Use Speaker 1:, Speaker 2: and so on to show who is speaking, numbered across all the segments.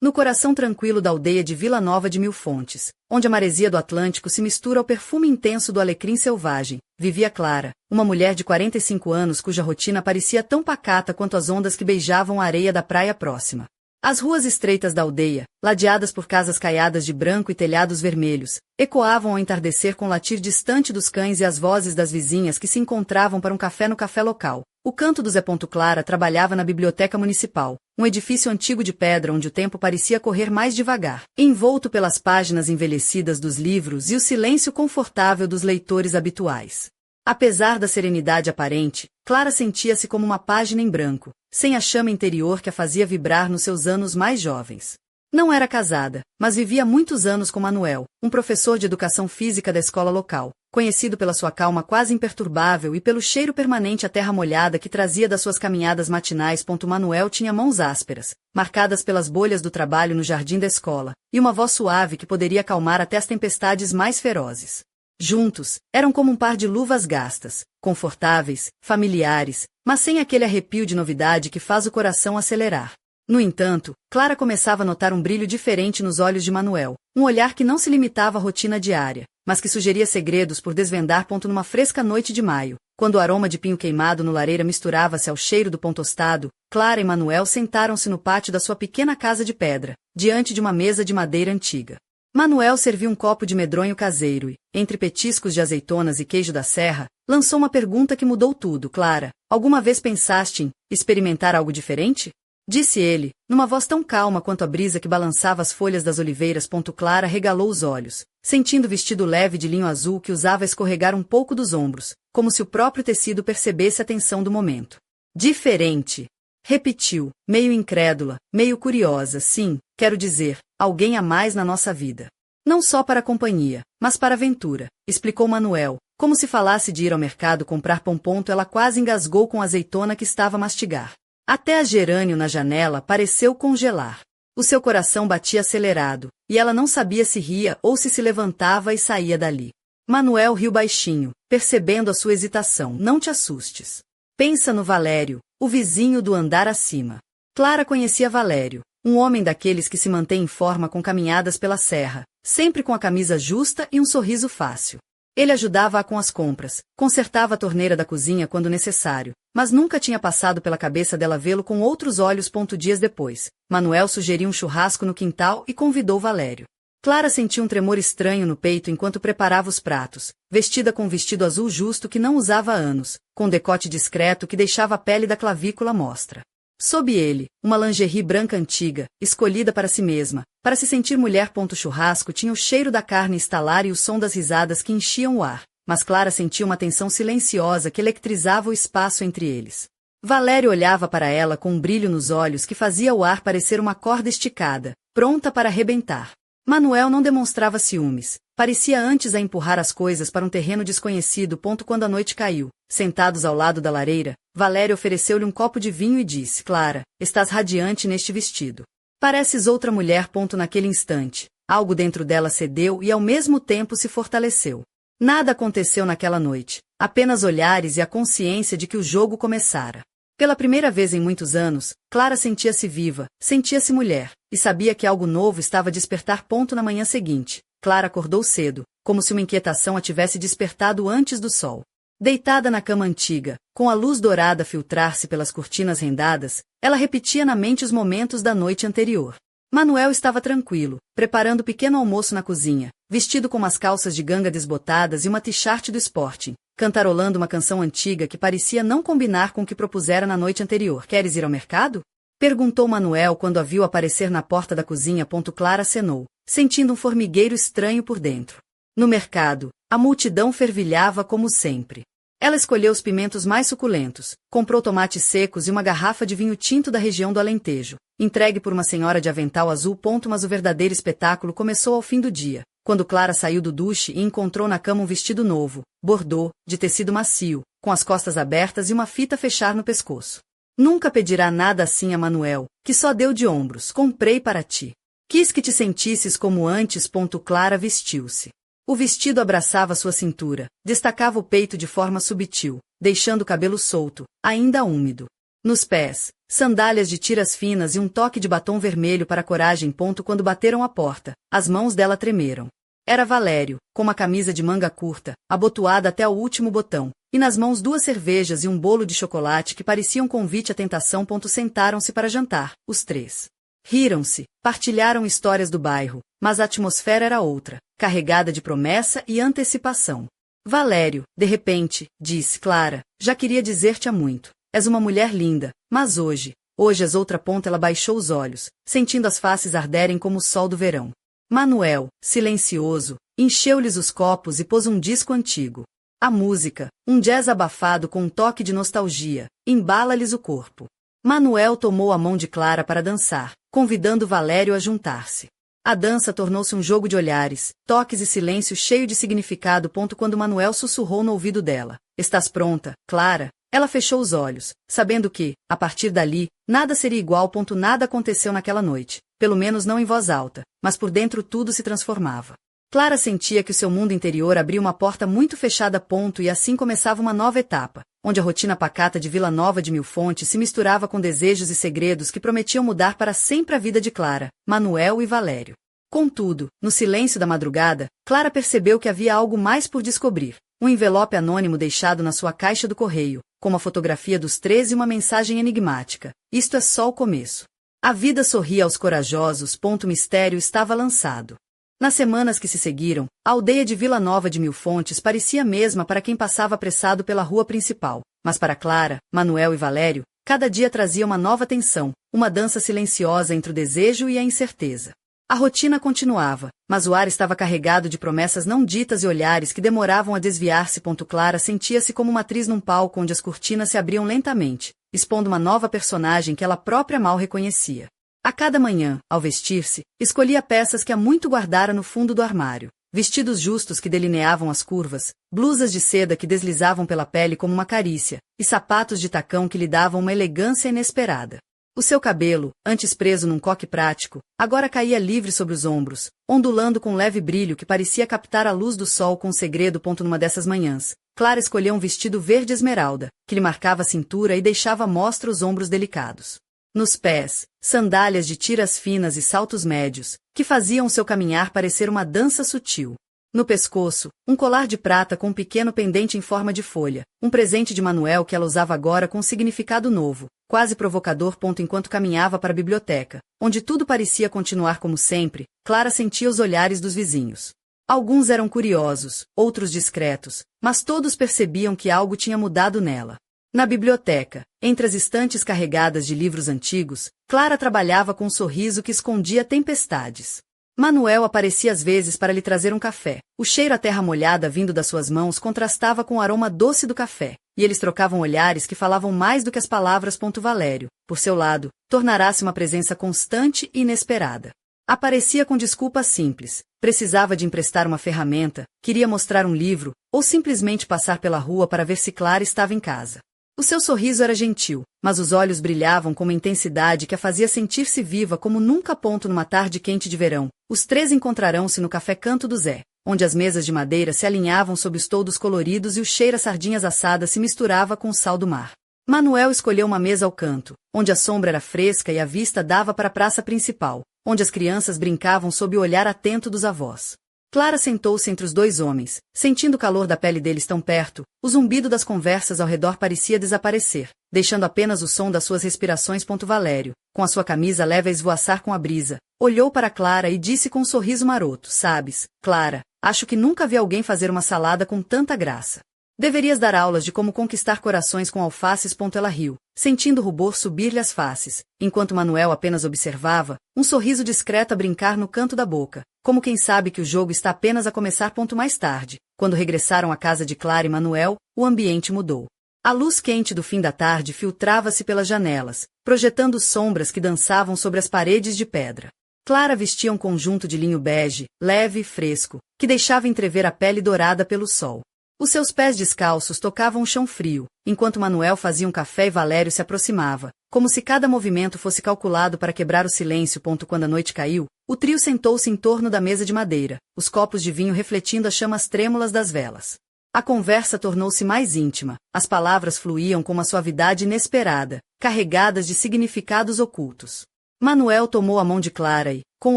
Speaker 1: No coração tranquilo da aldeia de Vila Nova de Mil Fontes, onde a maresia do Atlântico se mistura ao perfume intenso do alecrim selvagem, vivia Clara, uma mulher de 45 anos cuja rotina parecia tão pacata quanto as ondas que beijavam a areia da praia próxima. As ruas estreitas da aldeia, ladeadas por casas caiadas de branco e telhados vermelhos, ecoavam ao entardecer com o latir distante dos cães e as vozes das vizinhas que se encontravam para um café no café local. O canto do Zé Clara trabalhava na biblioteca municipal, um edifício antigo de pedra onde o tempo parecia correr mais devagar, envolto pelas páginas envelhecidas dos livros e o silêncio confortável dos leitores habituais. Apesar da serenidade aparente, Clara sentia-se como uma página em branco, sem a chama interior que a fazia vibrar nos seus anos mais jovens. Não era casada, mas vivia muitos anos com Manuel, um professor de educação física da escola local, conhecido pela sua calma quase imperturbável e pelo cheiro permanente à terra molhada que trazia das suas caminhadas matinais. Manuel tinha mãos ásperas, marcadas pelas bolhas do trabalho no jardim da escola, e uma voz suave que poderia acalmar até as tempestades mais ferozes. Juntos, eram como um par de luvas gastas, confortáveis, familiares, mas sem aquele arrepio de novidade que faz o coração acelerar. No entanto, Clara começava a notar um brilho diferente nos olhos de Manuel, um olhar que não se limitava à rotina diária, mas que sugeria segredos por desvendar. Numa fresca noite de maio, quando o aroma de pinho queimado no lareira misturava-se ao cheiro do pão tostado, Clara e Manuel sentaram-se no pátio da sua pequena casa de pedra, diante de uma mesa de madeira antiga. Manuel serviu um copo de medronho caseiro e, entre petiscos de azeitonas e queijo da serra, lançou uma pergunta que mudou tudo. Clara, alguma vez pensaste em experimentar algo diferente? Disse ele, numa voz tão calma quanto a brisa que balançava as folhas das oliveiras. Clara regalou os olhos, sentindo o vestido leve de linho azul que usava escorregar um pouco dos ombros, como se o próprio tecido percebesse a tensão do momento. Diferente! Repetiu, meio incrédula, meio curiosa. Sim, quero dizer, alguém a mais na nossa vida. Não só para a companhia, mas para a aventura, explicou Manuel, como se falasse de ir ao mercado comprar pão. Ela quase engasgou com a azeitona que estava a mastigar. Até a gerânio na janela pareceu congelar. O seu coração batia acelerado, e ela não sabia se ria ou se levantava e saía dali. Manuel riu baixinho, percebendo a sua hesitação. Não te assustes. Pensa no Valério, o vizinho do andar acima. Clara conhecia Valério, um homem daqueles que se mantém em forma com caminhadas pela serra, sempre com a camisa justa e um sorriso fácil. Ele ajudava-a com as compras, consertava a torneira da cozinha quando necessário, mas nunca tinha passado pela cabeça dela vê-lo com outros olhos. Dias depois, Manuel sugeriu um churrasco no quintal e convidou Valério. Clara sentiu um tremor estranho no peito enquanto preparava os pratos, vestida com um vestido azul justo que não usava há anos, com decote discreto que deixava a pele da clavícula à mostra. Sob ele, uma lingerie branca antiga, escolhida para si mesma, para se sentir mulher. O churrasco tinha o cheiro da carne estalar e o som das risadas que enchiam o ar, mas Clara sentia uma tensão silenciosa que eletrizava o espaço entre eles. Valério olhava para ela com um brilho nos olhos que fazia o ar parecer uma corda esticada, pronta para arrebentar. Manuel não demonstrava ciúmes, parecia antes a empurrar as coisas para um terreno desconhecido. Quando a noite caiu, sentados ao lado da lareira, Valério ofereceu-lhe um copo de vinho e disse: Clara, estás radiante neste vestido. Pareces outra mulher. Naquele instante, algo dentro dela cedeu e ao mesmo tempo se fortaleceu. Nada aconteceu naquela noite, apenas olhares e a consciência de que o jogo começara. Pela primeira vez em muitos anos, Clara sentia-se viva, sentia-se mulher, e sabia que algo novo estava a despertar. Na manhã seguinte, Clara acordou cedo, como se uma inquietação a tivesse despertado antes do sol. Deitada na cama antiga, com a luz dourada a filtrar-se pelas cortinas rendadas, ela repetia na mente os momentos da noite anterior. Manuel estava tranquilo, preparando pequeno almoço na cozinha, vestido com umas calças de ganga desbotadas e uma t-shirt do Sporting, cantarolando uma canção antiga que parecia não combinar com o que propusera na noite anterior. Queres ir ao mercado? Perguntou Manuel quando a viu aparecer na porta da cozinha. Clara acenou, sentindo um formigueiro estranho por dentro. No mercado, a multidão fervilhava como sempre. Ela escolheu os pimentos mais suculentos, comprou tomates secos e uma garrafa de vinho tinto da região do Alentejo, entregue por uma senhora de avental azul. Mas o verdadeiro espetáculo começou ao fim do dia, quando Clara saiu do duche e encontrou na cama um vestido novo, bordô, de tecido macio, com as costas abertas e uma fita a fechar no pescoço. Nunca pedirá nada assim a Manuel, que só deu de ombros. Comprei para ti. Quis que te sentisses como antes. Clara vestiu-se. O vestido abraçava sua cintura, destacava o peito de forma sutil, deixando o cabelo solto, ainda úmido. Nos pés, sandálias de tiras finas e um toque de batom vermelho para coragem. Quando bateram a porta, as mãos dela tremeram. Era Valério, com uma camisa de manga curta, abotoada até o último botão, e nas mãos 2 cervejas e um bolo de chocolate que pareciam convite à tentação. Sentaram-se para jantar, os 3. Riram-se, partilharam histórias do bairro, mas a atmosfera era outra, carregada de promessa e antecipação. Valério, de repente, disse Clara, já queria dizer-te há muito. És uma mulher linda, mas hoje és outra. Ela baixou os olhos, sentindo as faces arderem como o sol do verão. Manuel, silencioso, encheu-lhes os copos e pôs um disco antigo. A música, um jazz abafado com um toque de nostalgia, embala-lhes o corpo. Manuel tomou a mão de Clara para dançar, convidando Valério a juntar-se. A dança tornou-se um jogo de olhares, toques e silêncio cheio de significado. Quando Manuel sussurrou no ouvido dela, estás pronta, Clara? Ela fechou os olhos, sabendo que, a partir dali, nada seria igual. Nada aconteceu naquela noite, pelo menos não em voz alta, mas por dentro tudo se transformava. Clara sentia que o seu mundo interior abria uma porta muito fechada. E assim começava uma nova etapa, onde a rotina pacata de Vila Nova de Mil Fontes se misturava com desejos e segredos que prometiam mudar para sempre a vida de Clara, Manuel e Valério. Contudo, no silêncio da madrugada, Clara percebeu que havia algo mais por descobrir. Um envelope anônimo deixado na sua caixa do correio, com uma fotografia dos 3 e uma mensagem enigmática. Isto é só o começo. A vida sorria aos corajosos. O mistério estava lançado. Nas semanas que se seguiram, a aldeia de Vila Nova de Mil Fontes parecia a mesma para quem passava apressado pela rua principal, mas para Clara, Manuel e Valério, cada dia trazia uma nova tensão, uma dança silenciosa entre o desejo e a incerteza. A rotina continuava, mas o ar estava carregado de promessas não ditas e olhares que demoravam a desviar-se. Clara sentia-se como uma atriz num palco onde as cortinas se abriam lentamente, expondo uma nova personagem que ela própria mal reconhecia. A cada manhã, ao vestir-se, escolhia peças que há muito guardara no fundo do armário. Vestidos justos que delineavam as curvas, blusas de seda que deslizavam pela pele como uma carícia, e sapatos de tacão que lhe davam uma elegância inesperada. O seu cabelo, antes preso num coque prático, agora caía livre sobre os ombros, ondulando com um leve brilho que parecia captar a luz do sol com um segredo. Numa dessas manhãs, Clara escolheu um vestido verde esmeralda, que lhe marcava a cintura e deixava à mostra os ombros delicados. Nos pés, sandálias de tiras finas e saltos médios, que faziam seu caminhar parecer uma dança sutil. No pescoço, um colar de prata com um pequeno pendente em forma de folha, um presente de Manuel que ela usava agora com um significado novo, quase provocador. Enquanto caminhava para a biblioteca, onde tudo parecia continuar como sempre, Clara sentia os olhares dos vizinhos. Alguns eram curiosos, outros discretos, mas todos percebiam que algo tinha mudado nela. Na biblioteca, entre as estantes carregadas de livros antigos, Clara trabalhava com um sorriso que escondia tempestades. Manuel aparecia às vezes para lhe trazer um café. O cheiro à terra molhada vindo das suas mãos contrastava com o aroma doce do café, e eles trocavam olhares que falavam mais do que as palavras. Valério, por seu lado, tornara-se uma presença constante e inesperada. Aparecia com desculpas simples, precisava de emprestar uma ferramenta, queria mostrar um livro, ou simplesmente passar pela rua para ver se Clara estava em casa. O seu sorriso era gentil, mas os olhos brilhavam com uma intensidade que a fazia sentir-se viva como nunca. Numa tarde quente de verão, os 3 encontrarão-se no Café Canto do Zé, onde as mesas de madeira se alinhavam sob os toldos coloridos e o cheiro a sardinhas assadas se misturava com o sal do mar. Manuel escolheu uma mesa ao canto, onde a sombra era fresca e a vista dava para a praça principal, onde as crianças brincavam sob o olhar atento dos avós. Clara sentou-se entre os 2 homens, sentindo o calor da pele deles tão perto, o zumbido das conversas ao redor parecia desaparecer, deixando apenas o som das suas respirações. Valério, com a sua camisa leve a esvoaçar com a brisa, olhou para Clara e disse com um sorriso maroto: sabes, Clara, acho que nunca vi alguém fazer uma salada com tanta graça. Deverias dar aulas de como conquistar corações com alfaces. Ela riu, sentindo o rubor subir-lhe as faces, enquanto Manuel apenas observava, um sorriso discreto a brincar no canto da boca, como quem sabe que o jogo está apenas a começar. Mais tarde, quando regressaram à casa de Clara e Manuel, o ambiente mudou. A luz quente do fim da tarde filtrava-se pelas janelas, projetando sombras que dançavam sobre as paredes de pedra. Clara vestia um conjunto de linho bege, leve e fresco, que deixava entrever a pele dourada pelo sol. Os seus pés descalços tocavam o chão frio, enquanto Manuel fazia um café e Valério se aproximava, como se cada movimento fosse calculado para quebrar o silêncio. Quando a noite caiu, o trio sentou-se em torno da mesa de madeira, os copos de vinho refletindo as chamas trêmulas das velas. A conversa tornou-se mais íntima, as palavras fluíam com uma suavidade inesperada, carregadas de significados ocultos. Manuel tomou a mão de Clara e, com um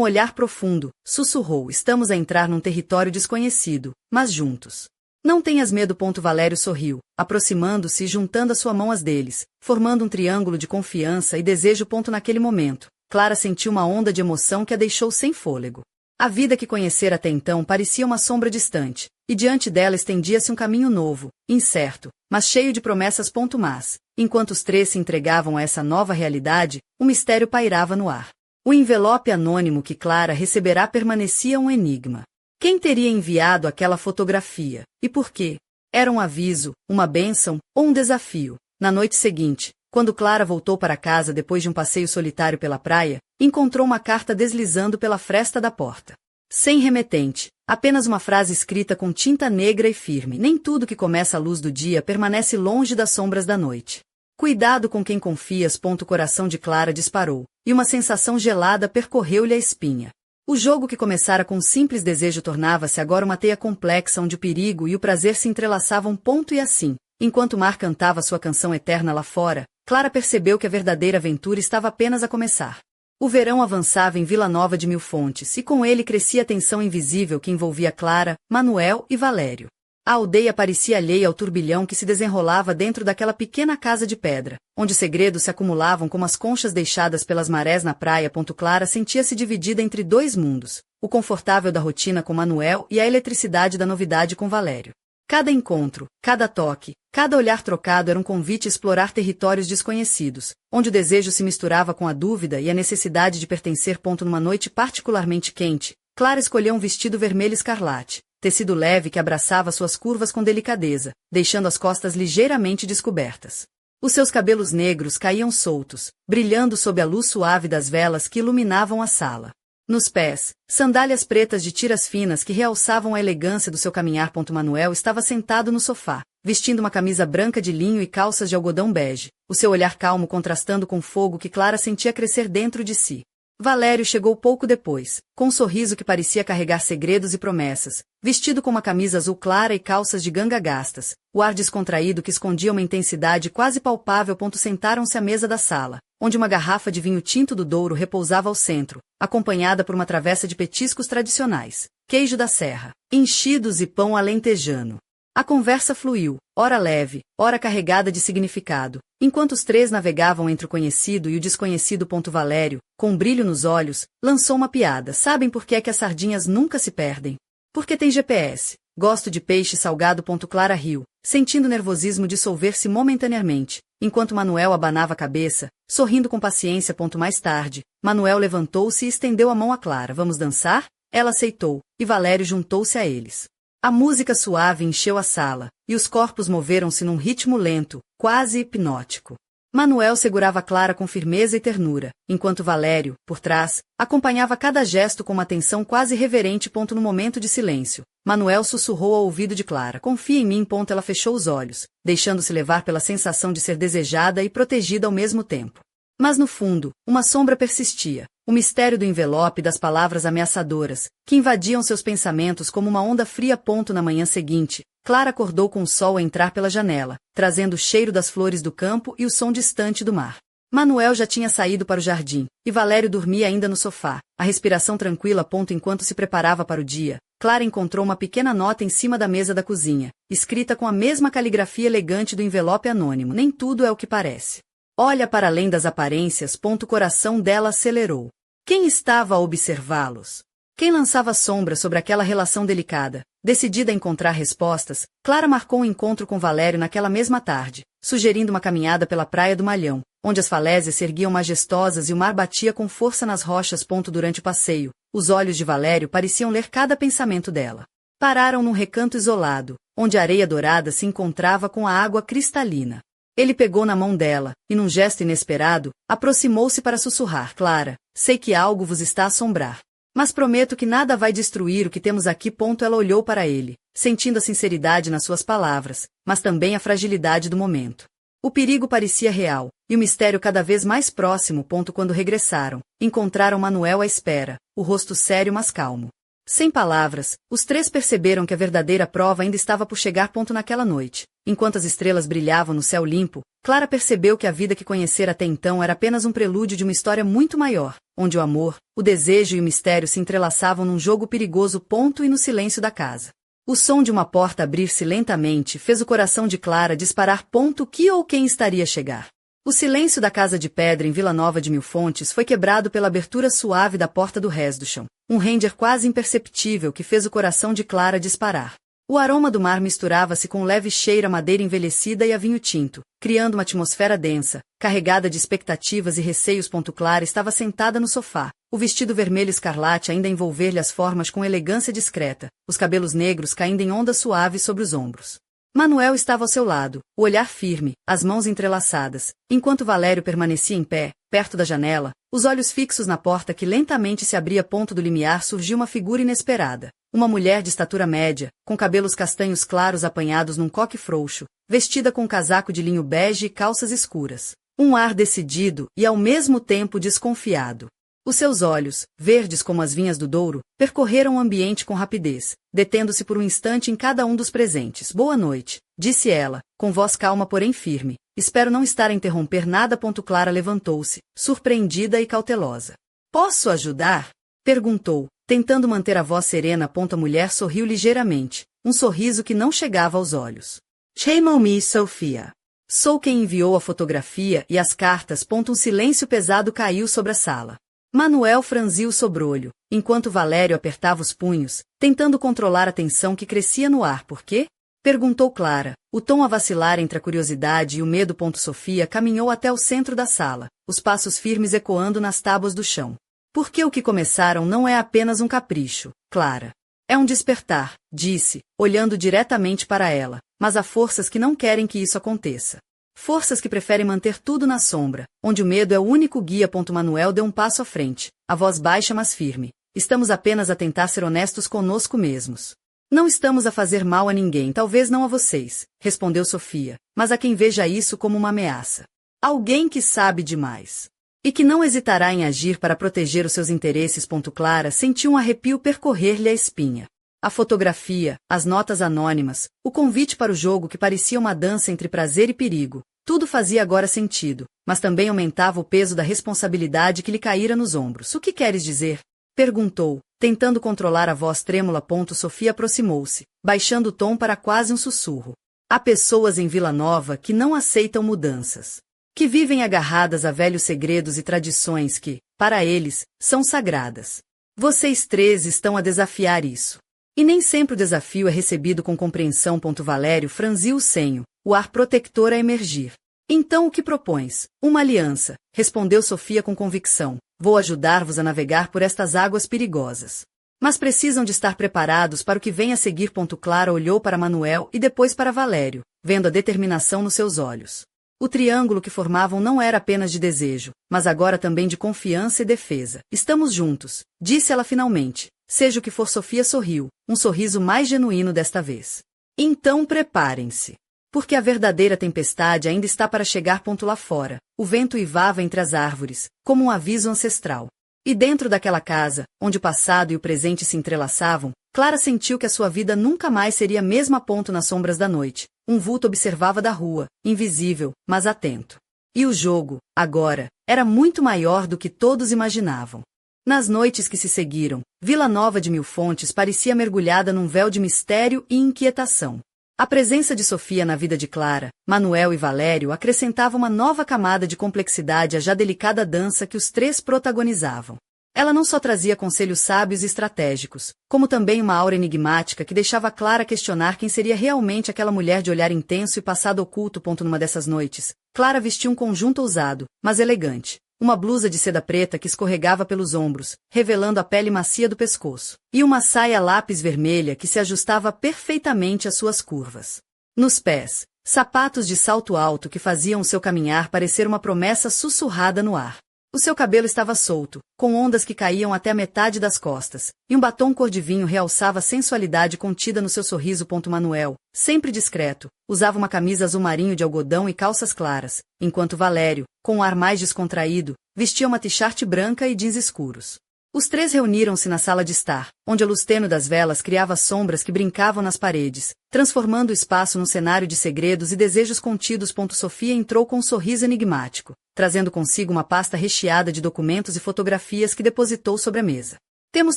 Speaker 1: olhar profundo, sussurrou: estamos a entrar num território desconhecido, mas juntos. Não tenhas medo. Valério sorriu, aproximando-se e juntando a sua mão às deles, formando um triângulo de confiança e desejo. Naquele momento, Clara sentiu uma onda de emoção que a deixou sem fôlego. A vida que conhecera até então parecia uma sombra distante, e diante dela estendia-se um caminho novo, incerto, mas cheio de promessas. Mas, enquanto os três se entregavam a essa nova realidade, um mistério pairava no ar. O envelope anônimo que Clara receberá permanecia um enigma. Quem teria enviado aquela fotografia? E por quê? Era um aviso, uma bênção ou um desafio? Na noite seguinte, quando Clara voltou para casa depois de um passeio solitário pela praia, encontrou uma carta deslizando pela fresta da porta. Sem remetente, apenas uma frase escrita com tinta negra e firme: nem tudo que começa à luz do dia permanece longe das sombras da noite. Cuidado com quem confias. O coração de Clara disparou, e uma sensação gelada percorreu-lhe a espinha. O jogo que começara com um simples desejo tornava-se agora uma teia complexa onde o perigo e o prazer se entrelaçavam. E assim, enquanto o mar cantava sua canção eterna lá fora, Clara percebeu que a verdadeira aventura estava apenas a começar. O verão avançava em Vila Nova de Mil Fontes e com ele crescia a tensão invisível que envolvia Clara, Manuel e Valério. A aldeia parecia alheia ao turbilhão que se desenrolava dentro daquela pequena casa de pedra, onde segredos se acumulavam como as conchas deixadas pelas marés na praia. Clara sentia-se dividida entre dois mundos, o confortável da rotina com Manuel e a eletricidade da novidade com Valério. Cada encontro, cada toque, cada olhar trocado era um convite a explorar territórios desconhecidos, onde o desejo se misturava com a dúvida e a necessidade de pertencer. Numa noite particularmente quente, Clara escolheu um vestido vermelho escarlate, tecido leve que abraçava suas curvas com delicadeza, deixando as costas ligeiramente descobertas. Os seus cabelos negros caíam soltos, brilhando sob a luz suave das velas que iluminavam a sala. Nos pés, sandálias pretas de tiras finas que realçavam a elegância do seu caminhar. Manuel estava sentado no sofá, vestindo uma camisa branca de linho e calças de algodão bege, o seu olhar calmo contrastando com o fogo que Clara sentia crescer dentro de si. Valério chegou pouco depois, com um sorriso que parecia carregar segredos e promessas, vestido com uma camisa azul clara e calças de ganga gastas, o ar descontraído que escondia uma intensidade quase palpável. Sentaram-se à mesa da sala, onde uma garrafa de vinho tinto do Douro repousava ao centro, acompanhada por uma travessa de petiscos tradicionais, queijo da serra, enchidos e pão alentejano. A conversa fluiu, ora leve, ora carregada de significado, enquanto os três navegavam entre o conhecido e o desconhecido. Valério, com um brilho nos olhos, lançou uma piada: sabem por que é que as sardinhas nunca se perdem? Porque tem GPS. Gosto de peixe salgado. Clara riu, sentindo o nervosismo dissolver-se momentaneamente, enquanto Manuel abanava a cabeça, sorrindo com paciência. Mais tarde, Manuel levantou-se e estendeu a mão a Clara: vamos dançar? Ela aceitou, e Valério juntou-se a eles. A música suave encheu a sala, e os corpos moveram-se num ritmo lento, quase hipnótico. Manuel segurava Clara com firmeza e ternura, enquanto Valério, por trás, acompanhava cada gesto com uma atenção quase reverente. No momento de silêncio, Manuel sussurrou ao ouvido de Clara: confia em mim. Ela fechou os olhos, deixando-se levar pela sensação de ser desejada e protegida ao mesmo tempo. Mas no fundo, uma sombra persistia, o mistério do envelope e das palavras ameaçadoras, que invadiam seus pensamentos como uma onda fria. Na manhã seguinte, Clara acordou com o sol a entrar pela janela, trazendo o cheiro das flores do campo e o som distante do mar. Manuel já tinha saído para o jardim, e Valério dormia ainda no sofá, a respiração tranquila. Enquanto se preparava para o dia, Clara encontrou uma pequena nota em cima da mesa da cozinha, escrita com a mesma caligrafia elegante do envelope anônimo: nem tudo é o que parece. Olha para além das aparências. O coração dela acelerou. Quem estava a observá-los? Quem lançava sombra sobre aquela relação delicada? Decidida a encontrar respostas, Clara marcou um encontro com Valério naquela mesma tarde, sugerindo uma caminhada pela praia do Malhão, onde as falésias se erguiam majestosas e o mar batia com força nas rochas. Durante o passeio, os olhos de Valério pareciam ler cada pensamento dela. Pararam num recanto isolado, onde a areia dourada se encontrava com a água cristalina. Ele pegou na mão dela, e num gesto inesperado, aproximou-se para sussurrar: Clara, sei que algo vos está a assombrar. Mas prometo que nada vai destruir o que temos aqui. Ela olhou para ele, sentindo a sinceridade nas suas palavras, mas também a fragilidade do momento. O perigo parecia real, e o mistério cada vez mais próximo. Quando regressaram, encontraram Manuel à espera, o rosto sério mas calmo. Sem palavras, os três perceberam que a verdadeira prova ainda estava por chegar. Naquela noite, enquanto as estrelas brilhavam no céu limpo, Clara percebeu que a vida que conhecera até então era apenas um prelúdio de uma história muito maior, onde o amor, o desejo e o mistério se entrelaçavam num jogo perigoso. E no silêncio da casa. O som de uma porta abrir-se lentamente fez o coração de Clara disparar. Que ou quem estaria a chegar? O silêncio da casa de pedra em Vila Nova de Mil Fontes foi quebrado pela abertura suave da porta do Resduchão, um render quase imperceptível que fez o coração de Clara disparar. O aroma do mar misturava-se com um leve cheiro a madeira envelhecida e a vinho tinto, criando uma atmosfera densa, carregada de expectativas e receios. Clara estava sentada no sofá, o vestido vermelho escarlate ainda a envolver-lhe as formas com elegância discreta, os cabelos negros caindo em ondas suaves sobre os ombros. Manuel estava ao seu lado, o olhar firme, as mãos entrelaçadas, enquanto Valério permanecia em pé, perto da janela, os olhos fixos na porta que lentamente se abria. Do limiar surgiu uma figura inesperada. Uma mulher de estatura média, com cabelos castanhos claros apanhados num coque frouxo, vestida com um casaco de linho bege e calças escuras. Um ar decidido e ao mesmo tempo desconfiado. Os seus olhos, verdes como as vinhas do Douro, percorreram o ambiente com rapidez, detendo-se por um instante em cada um dos presentes. Boa noite, disse ela, com voz calma porém firme. Espero não estar a interromper nada. Clara levantou-se, surpreendida e cautelosa. Posso ajudar? Perguntou, tentando manter a voz serena. A mulher sorriu ligeiramente, um sorriso que não chegava aos olhos. Chamam-me Sofia. Sou quem enviou a fotografia e as cartas. Um silêncio pesado caiu sobre a sala. Manuel franziu o sobrolho, enquanto Valério apertava os punhos, tentando controlar a tensão que crescia no ar. Por quê? Perguntou Clara, o tom a vacilar entre a curiosidade e o medo. Sofia caminhou até o centro da sala, os passos firmes ecoando nas tábuas do chão. Porque o que começaram não é apenas um capricho, Clara. É um despertar, disse, olhando diretamente para ela, mas há forças que não querem que isso aconteça. Forças que preferem manter tudo na sombra, onde o medo é o único guia. Manuel deu um passo à frente, a voz baixa mas firme. Estamos apenas a tentar ser honestos conosco mesmos. Não estamos a fazer mal a ninguém, talvez não a vocês, respondeu Sofia, mas a quem veja isso como uma ameaça. Alguém que sabe demais. E que não hesitará em agir para proteger os seus interesses. Clara sentiu um arrepio percorrer-lhe a espinha. A fotografia, as notas anônimas, o convite para o jogo que parecia uma dança entre prazer e perigo, tudo fazia agora sentido, mas também aumentava o peso da responsabilidade que lhe caíra nos ombros. O que queres dizer? Perguntou, tentando controlar a voz trêmula. Sofia aproximou-se, baixando o tom para quase um sussurro. Há pessoas em Vila Nova que não aceitam mudanças. Que vivem agarradas a velhos segredos e tradições que, para eles, são sagradas. Vocês três estão a desafiar isso. E nem sempre o desafio é recebido com compreensão. Valério franziu o senho, o ar protector a emergir. Então o que propões? Uma aliança, respondeu Sofia com convicção. Vou ajudar-vos a navegar por estas águas perigosas. Mas precisam de estar preparados para o que vem a seguir. Clara olhou para Manuel e depois para Valério, vendo a determinação nos seus olhos. O triângulo que formavam não era apenas de desejo, mas agora também de confiança e defesa. Estamos juntos, disse ela finalmente. Seja o que for. Sofia sorriu, um sorriso mais genuíno desta vez. Então preparem-se. Porque a verdadeira tempestade ainda está para chegar. Lá fora, o vento uivava entre as árvores, como um aviso ancestral. E dentro daquela casa, onde o passado e o presente se entrelaçavam, Clara sentiu que a sua vida nunca mais seria a mesma. Nas sombras da noite, um vulto observava da rua, invisível, mas atento. E o jogo, agora, era muito maior do que todos imaginavam. Nas noites que se seguiram, Vila Nova de Mil Fontes parecia mergulhada num véu de mistério e inquietação. A presença de Sofia na vida de Clara, Manuel e Valério acrescentava uma nova camada de complexidade à já delicada dança que os três protagonizavam. Ela não só trazia conselhos sábios e estratégicos, como também uma aura enigmática que deixava Clara questionar quem seria realmente aquela mulher de olhar intenso e passado oculto. Numa dessas noites, Clara vestia um conjunto ousado, mas elegante. Uma blusa de seda preta que escorregava pelos ombros, revelando a pele macia do pescoço, e uma saia lápis vermelha que se ajustava perfeitamente às suas curvas. Nos pés, sapatos de salto alto que faziam o seu caminhar parecer uma promessa sussurrada no ar. O seu cabelo estava solto, com ondas que caíam até a metade das costas, e um batom cor de vinho realçava a sensualidade contida no seu sorriso. Manuel, sempre discreto, usava uma camisa azul marinho de algodão e calças claras, enquanto Valério, com um ar mais descontraído, vestia uma t-shirt branca e jeans escuros. Os três reuniram-se na sala de estar, onde a luz tênue das velas criava sombras que brincavam nas paredes, transformando o espaço num cenário de segredos e desejos contidos. Sofia entrou com um sorriso enigmático, trazendo consigo uma pasta recheada de documentos e fotografias que depositou sobre a mesa. Temos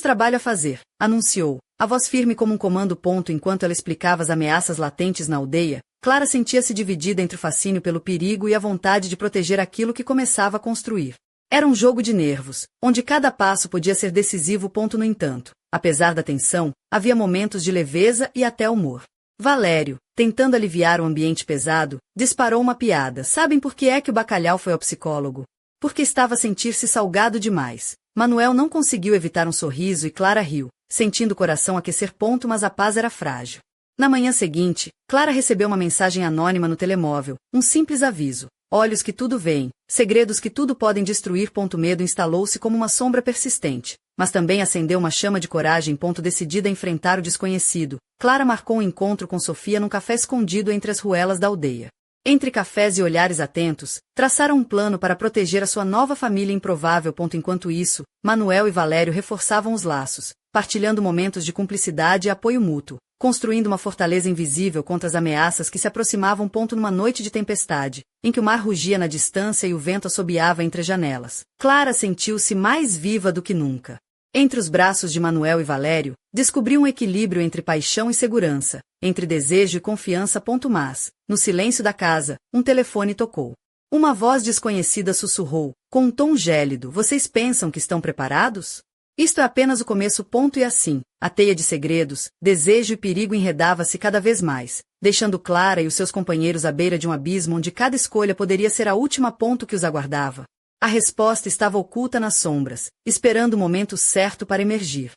Speaker 1: trabalho a fazer, anunciou, a voz firme como um comando. Enquanto ela explicava as ameaças latentes na aldeia, Clara sentia-se dividida entre o fascínio pelo perigo e a vontade de proteger aquilo que começava a construir. Era um jogo de nervos, onde cada passo podia ser decisivo. No entanto, apesar da tensão, havia momentos de leveza e até humor. Valério, tentando aliviar o ambiente pesado, disparou uma piada. Sabem por que é que o bacalhau foi ao psicólogo? Porque estava a sentir-se salgado demais. Manuel não conseguiu evitar um sorriso e Clara riu, sentindo o coração aquecer. Mas a paz era frágil. Na manhã seguinte, Clara recebeu uma mensagem anônima no telemóvel, um simples aviso. Olhos que tudo veem, segredos que tudo podem destruir. Medo instalou-se como uma sombra persistente, mas também acendeu uma chama de coragem. Decidida a enfrentar o desconhecido, Clara marcou um encontro com Sofia num café escondido entre as ruelas da aldeia. Entre cafés e olhares atentos, traçaram um plano para proteger a sua nova família improvável. Enquanto isso, Manuel e Valério reforçavam os laços, partilhando momentos de cumplicidade e apoio mútuo, construindo uma fortaleza invisível contra as ameaças que se aproximavam. Numa noite de tempestade, em que o mar rugia na distância e o vento assobiava entre as janelas, Clara sentiu-se mais viva do que nunca. Entre os braços de Manuel e Valério, descobriu um equilíbrio entre paixão e segurança, entre desejo e confiança. Mas, no silêncio da casa, um telefone tocou. Uma voz desconhecida sussurrou, com um tom gélido: vocês pensam que estão preparados? Isto é apenas o começo. E assim, a teia de segredos, desejo e perigo enredava-se cada vez mais, deixando Clara e os seus companheiros à beira de um abismo onde cada escolha poderia ser a última. Que os aguardava. A resposta estava oculta nas sombras, esperando o momento certo para emergir.